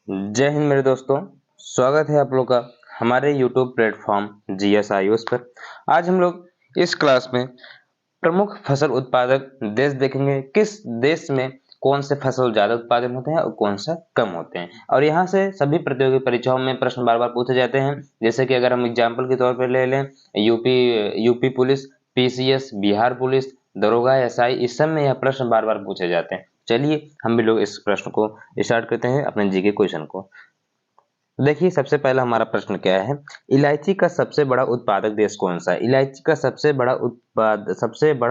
जय हिंद मेरे दोस्तों। स्वागत है आप लोग का हमारे YouTube प्लेटफॉर्म जीएस आयुष पर। आज हम लोग इस क्लास में प्रमुख फसल उत्पादक देश देखेंगे। किस देश में कौन से फसल ज्यादा उत्पादन होते हैं और कौन सा कम होते हैं, और यहाँ से सभी प्रतियोगी परीक्षाओं में प्रश्न बार बार पूछे जाते हैं। जैसे कि अगर हम एग्जाम्पल के तौर पर ले लें UP police, PCS, Bihar police, दरोगा, एसआई, इस सब में यह प्रश्न बार बार पूछे जाते हैं। चलिए हम भी लोग इस प्रश्न को स्टार्ट करते हैं अपने जीके क्वेश्चन को। देखिए सबसे पहला हमारा प्रश्न क्या है, इलायची का सबसे बड़ा उत्पादक देश कौन सा है? इलायची का सबसे बड़ा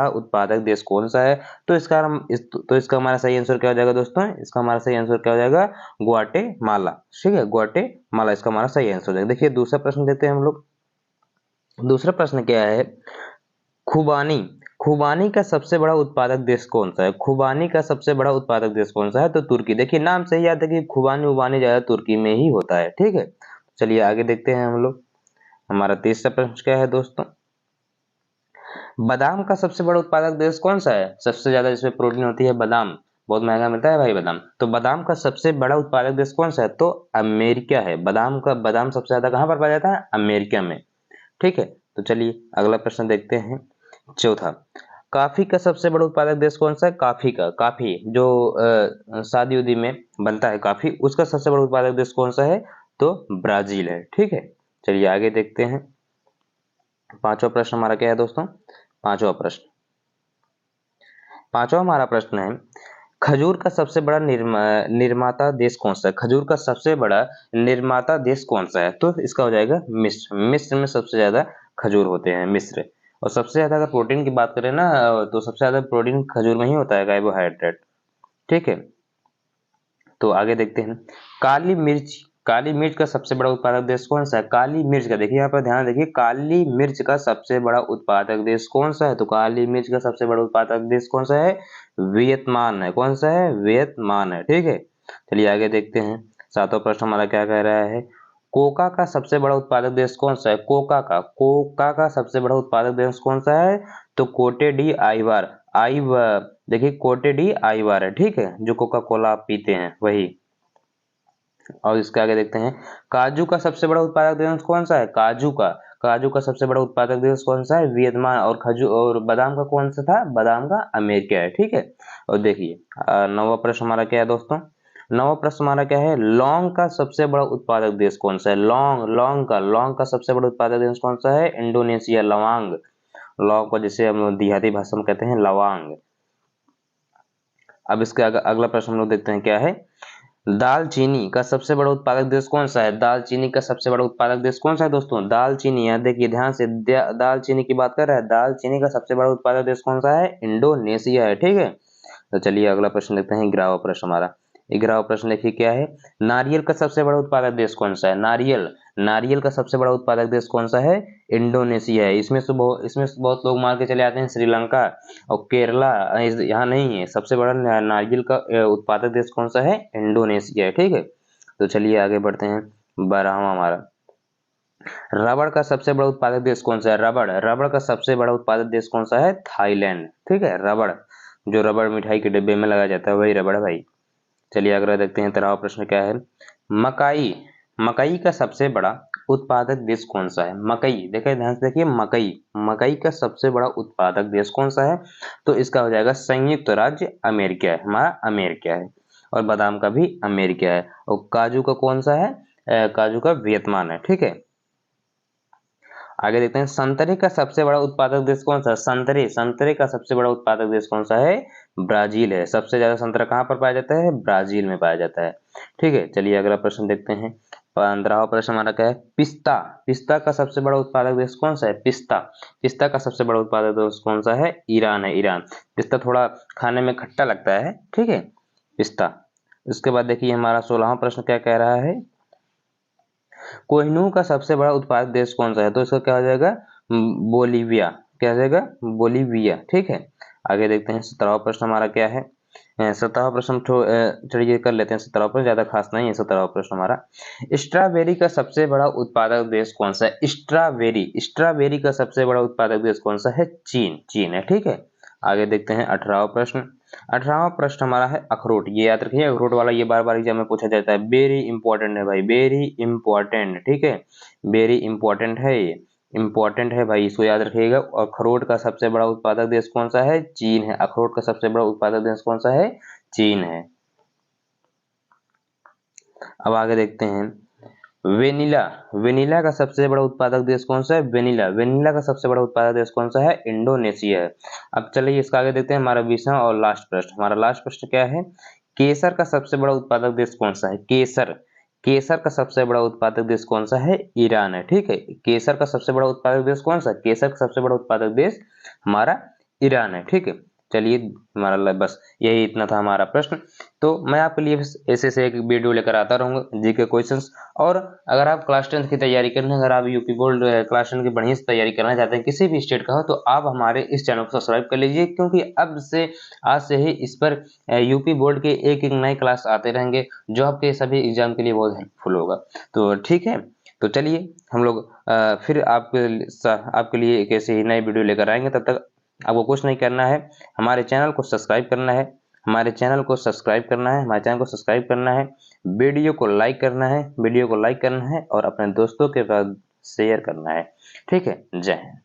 उत्पादक देश कौन सा है? तो इसका हमारा सही आंसर क्या हो जाएगा दोस्तों? इसका हमारा सही आंसर क्या हो जाएगा? ग्वाटेमाला। ठीक है, ग्वाटेमाला इसका हमारा सही आंसर हो जाएगा। देखिए दूसरा प्रश्न देते हैं हम लोग। दूसरा प्रश्न क्या है, खुबानी खुबानी का सबसे बड़ा उत्पादक देश कौन सा है? खुबानी का सबसे बड़ा उत्पादक देश कौन सा है? तो तुर्की। देखिए नाम से ही याद है कि खुबानी उबानी ज्यादा तुर्की में ही होता है। ठीक है, चलिए आगे देखते हैं हम लोग। हमारा तीसरा प्रश्न क्या है दोस्तों, बादाम का सबसे बड़ा उत्पादक देश कौन सा है? सबसे ज्यादा जिसमें प्रोटीन होती है, बादाम बहुत महंगा मिलता है भाई बादाम। तो बादाम का सबसे बड़ा उत्पादक देश कौन सा है? तो अमेरिका है। बादाम सबसे ज्यादा कहाँ पर पाया जाता है? अमेरिका में। ठीक है, तो चलिए अगला प्रश्न देखते हैं। चौथा, कॉफी का सबसे बड़ा उत्पादक देश कौन सा है? कॉफी जो शादी उदी में बनता है कॉफी, उसका सबसे बड़ा उत्पादक देश कौन सा है? तो ब्राजील है। ठीक है, चलिए आगे देखते हैं। पांचवा प्रश्न हमारा क्या है दोस्तों? पांचवा हमारा प्रश्न है, खजूर का सबसे बड़ा निर्माता देश कौन सा है? खजूर का सबसे बड़ा निर्माता देश कौन सा है? तो इसका हो जाएगा मिस्र। मिस्र में सबसे ज्यादा खजूर होते हैं, मिस्र। और सबसे ज्यादा अगर प्रोटीन की बात करें ना, तो सबसे ज्यादा प्रोटीन खजूर में ही होता है, कार्बोहाइड्रेट। ठीक है, तो आगे देखते हैं। काली मिर्च का सबसे बड़ा उत्पादक देश कौन सा है? काली मिर्च का, देखिए यहाँ पर ध्यान देखिए, काली मिर्च का सबसे बड़ा उत्पादक देश कौन सा है? तो काली मिर्च का सबसे बड़ा उत्पादक देश कौन सा है? वियतनाम है। कौन सा है? वियतनाम है। ठीक है, चलिए आगे देखते हैं। सातवां प्रश्न हमारा क्या कह रहा है, कोका का सबसे बड़ा उत्पादक देश कौन सा है? कोका का सबसे बड़ा उत्पादक देश कौन सा है? तो कोटे डी आइवार। देखिए कोटे डी आइवार है। ठीक है, जो कोका कोला आप पीते हैं वही। और इसके आगे देखते हैं, काजू का सबसे बड़ा उत्पादक देश कौन सा है? काजू का सबसे बड़ा उत्पादक देश कौन सा है? वियतनाम। और बादाम का कौन सा था? बादाम का अमेरिका है। ठीक है, और देखिए नौवां प्रश्न हमारा क्या है दोस्तों? नौवां प्रश्न हमारा क्या है, लौंग का सबसे बड़ा उत्पादक देश कौन सा है? लौंग का सबसे बड़ा उत्पादक देश कौन सा है? इंडोनेशिया। लौंग को जिसे हम देहाती भाषा में कहते हैं लवांग। अब इसके अगला प्रश्न हम लोग देखते हैं क्या है, दालचीनी का सबसे बड़ा उत्पादक देश कौन सा है? दालचीनी का सबसे बड़ा उत्पादक देश कौन सा है दोस्तों? दालचीनी, यहाँ देखिए ध्यान से, दालचीनी की बात कर रहा है। दालचीनी का सबसे बड़ा उत्पादक देश कौन सा है? इंडोनेशिया है। ठीक है, तो चलिए अगला प्रश्न देखते हैं, 11वां प्रश्न हमारा। 11वां प्रश्न देखिए क्या है, नारियल का सबसे बड़ा उत्पादक देश कौन सा है? नारियल का सबसे बड़ा उत्पादक देश कौन सा है? इंडोनेशिया है। इसमें से बहुत लोग मार के चले आते हैं श्रीलंका और केरला, यहाँ नहीं है। सबसे बड़ा नारियल का उत्पादक देश कौन सा है? इंडोनेशिया है। ठीक है, तो चलिए आगे बढ़ते हैं। 12वां हमारा, रबड़ का सबसे बड़ा उत्पादक देश कौन सा है? रबड़ का सबसे बड़ा उत्पादक देश कौन सा है? थाईलैंड। ठीक है, रबड़ जो रबड़ मिठाई के डिब्बे में लगाया जाता है वही रबड़ है भाई। चलिए अगला देखते हैं। 13वां प्रश्न क्या है, मकई का सबसे बड़ा उत्पादक देश कौन सा है? मकई, देखिए ध्यान से देखिए, मकई का सबसे बड़ा उत्पादक देश कौन सा है? तो इसका हो जाएगा संयुक्त राज्य अमेरिका है, हमारा अमेरिका है। और बादाम का भी अमेरिका है। और काजू का कौन सा है? काजू का वियतनाम है। ठीक है, आगे देखते हैं, संतरे का सबसे बड़ा उत्पादक देश कौन सा है? संतरे का सबसे बड़ा उत्पादक देश कौन सा है? ब्राजील है। सबसे ज्यादा संतरा कहाँ पर पाया जाता है? ब्राजील में पाया जाता है। ठीक है, चलिए अगला प्रश्न देखते हैं। 15वां प्रश्न हमारा क्या है, पिस्ता का सबसे बड़ा उत्पादक देश कौन सा है? पिस्ता का सबसे बड़ा उत्पादक देश कौन सा है? ईरान है, ईरान। पिस्ता थोड़ा खाने में खट्टा लगता है। ठीक है, पिस्ता। उसके बाद देखिए हमारा 16वां प्रश्न क्या कह रहा है, कोहिनूर का सबसे बड़ा उत्पादक देश कौन सा है? तो इसका क्या हो जाएगा? बोलीविया। क्या हो जाएगा? बोलीविया। ठीक है, आगे देखते हैं। 17वां प्रश्न हमारा क्या है, 17वां प्रश्न चलिए कर लेते हैं। 17वां प्रश्न ज्यादा खास नहीं है। 17वां प्रश्न हमारा, स्ट्रॉबेरी का सबसे बड़ा उत्पादक देश कौन सा है? स्ट्रॉबेरी का सबसे बड़ा उत्पादक देश कौन सा है? चीन है। ठीक है, आगे देखते हैं। 18वां प्रश्न, 18वां प्रश्न हमारा है अखरोट। ये याद रखिए, अखरोट वाला ये बार बार एग्जाम में पूछा जाता है, वेरी इंपॉर्टेंट है भाई, वेरी इंपॉर्टेंट, ठीक है, वेरी इंपॉर्टेंट है, ये इंपॉर्टेंट है भाई, इसको याद रखिएगा। और अखरोट का सबसे बड़ा उत्पादक देश कौन सा है? चीन है। अखरोट का सबसे बड़ा उत्पादक देश कौन सा है? चीन है। अब आगे देखते हैं, वेनिला, वेनिला का सबसे बड़ा उत्पादक देश कौन सा है? वेनिला, वेनिला का सबसे बड़ा उत्पादक देश कौन सा है? इंडोनेशिया है। अब चलिए इसका आगे देखते हैं, हमारा 20वां और लास्ट प्रश्न। हमारा लास्ट प्रश्न क्या है? केसर का सबसे बड़ा उत्पादक देश कौन सा है? केसर, केसर का सबसे बड़ा उत्पादक देश कौन सा है? ईरान है, ठीक है। केसर का सबसे बड़ा उत्पादक देश कौन सा? केसर का सबसे बड़ा उत्पादक देश हमारा ईरान है, ठीक है। चलिए हमारा बस यही इतना था हमारा प्रश्न। तो मैं आपके लिए ऐसे से एक वीडियो लेकर आता रहूँगा जीके क्वेश्चंस। और अगर आप क्लास 10 की तैयारी करना, अगर आप यूपी बोर्ड क्लास 10 की बढ़िया से तैयारी करना चाहते हैं किसी भी स्टेट का हो, तो आप हमारे इस चैनल को सब्सक्राइब कर लीजिए, क्योंकि अब से आज से ही इस पर यूपी बोर्ड के एक एक नए क्लास आते रहेंगे, जो आपके सभी एग्जाम के लिए बहुत हेल्पफुल होगा। तो ठीक है, तो चलिए हम लोग फिर आपके लिए एक ऐसे ही नई वीडियो लेकर आएंगे। तब तक आपको कुछ नहीं करना है, हमारे चैनल को सब्सक्राइब करना है, हमारे चैनल को सब्सक्राइब करना है, हमारे चैनल को सब्सक्राइब करना है, वीडियो को लाइक करना है, वीडियो को लाइक करना है और अपने दोस्तों के साथ शेयर करना है। ठीक है, जय हिंद।